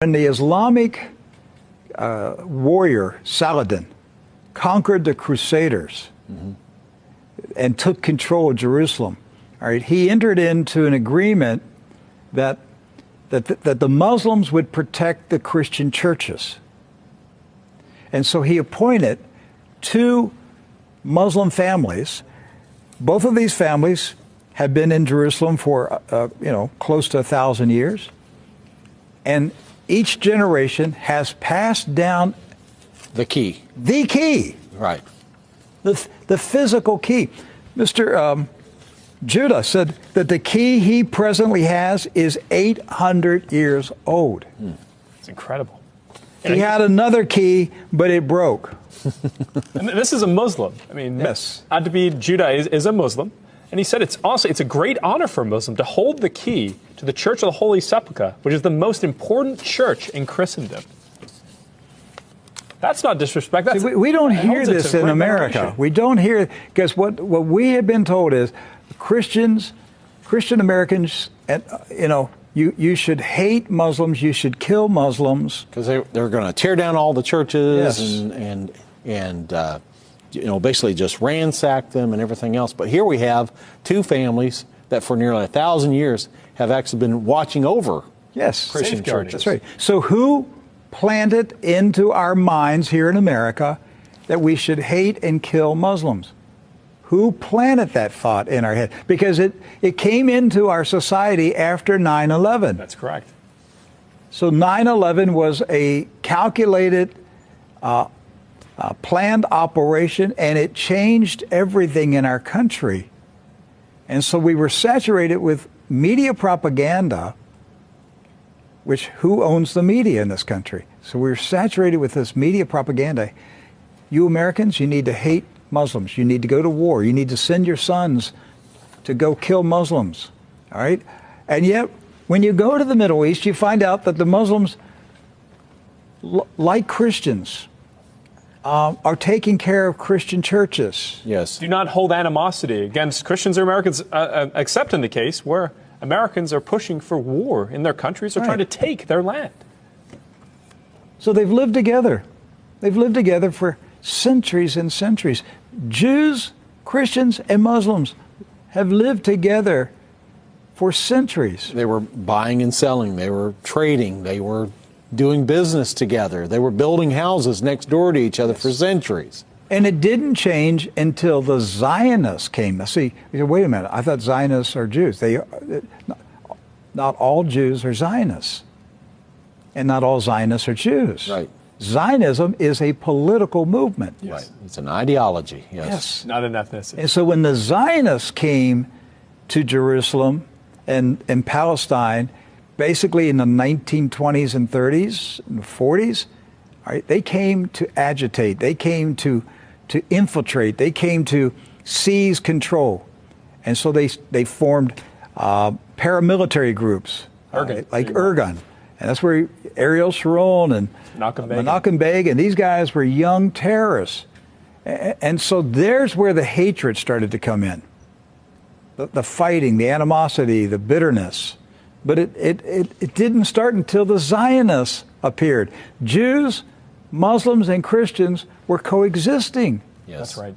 When the Islamic warrior Saladin conquered the Crusaders and took control of Jerusalem, all right, he entered into an agreement that the Muslims would protect the Christian churches. And so he appointed two Muslim families. Both of these families have been in Jerusalem for, close to 1,000 years. And each generation has passed down the key. The key. Right. The physical key. Mr. Judah said that the key he presently has is 800 years old. It's incredible. He had another key, but it broke. And this is a Muslim. I mean, yes. Adabid Judah is a Muslim. And he said it's a great honor for a Muslim to hold the key to the Church of the Holy Sepulchre, which is the most important church in Christendom. That's not disrespect. See, we don't hear this in America. We don't hear, because what we have been told is Christian Americans, you should hate Muslims, you should kill Muslims. Because they're going to tear down all the churches yes. and basically just ransack them and everything else. But here we have two families that for nearly 1,000 years have actually been watching over Christian churches. That's right. So who planted into our minds here in America that we should hate and kill Muslims? Who planted that thought in our head? Because it came into our society after 9/11. That's correct. So 9/11 was a calculated, planned operation, and it changed everything in our country. And so we were saturated with media propaganda, which who owns the media in this country? So we're saturated with this media propaganda. You Americans, you need to hate Muslims. You need to go to war. You need to send your sons to go kill Muslims. All right? And yet, when you go to the Middle East, you find out that the Muslims, like Christians, are taking care of Christian churches. Yes. Do not hold animosity against Christians or Americans, except in the case where Americans are pushing for war in their countries or trying to take their land. So they've lived together. They've lived together for centuries and centuries. Jews, Christians, and Muslims have lived together for centuries. They were buying and selling. They were trading. They were doing business together. They were building houses next door to each other for centuries. And it didn't change until the Zionists came. Now, see, you say, wait a minute, I thought Zionists are Jews. Not all Jews are Zionists. And not all Zionists are Jews. Right. Zionism is a political movement. Yes. Right. It's an ideology. Yes. Not an ethnicity. And so when the Zionists came to Jerusalem and Palestine, basically in the 1920s and 30s and 40s, all right, they came to agitate. They came to infiltrate. They came to seize control. And so they formed paramilitary groups, like Irgun. And that's where Ariel Sharon and Menachem Begin, and these guys were young terrorists. And so there's where the hatred started to come in. The fighting, the animosity, the bitterness. But it didn't start until the Zionists appeared. Jews, Muslims, and Christians were coexisting. Yes. That's right.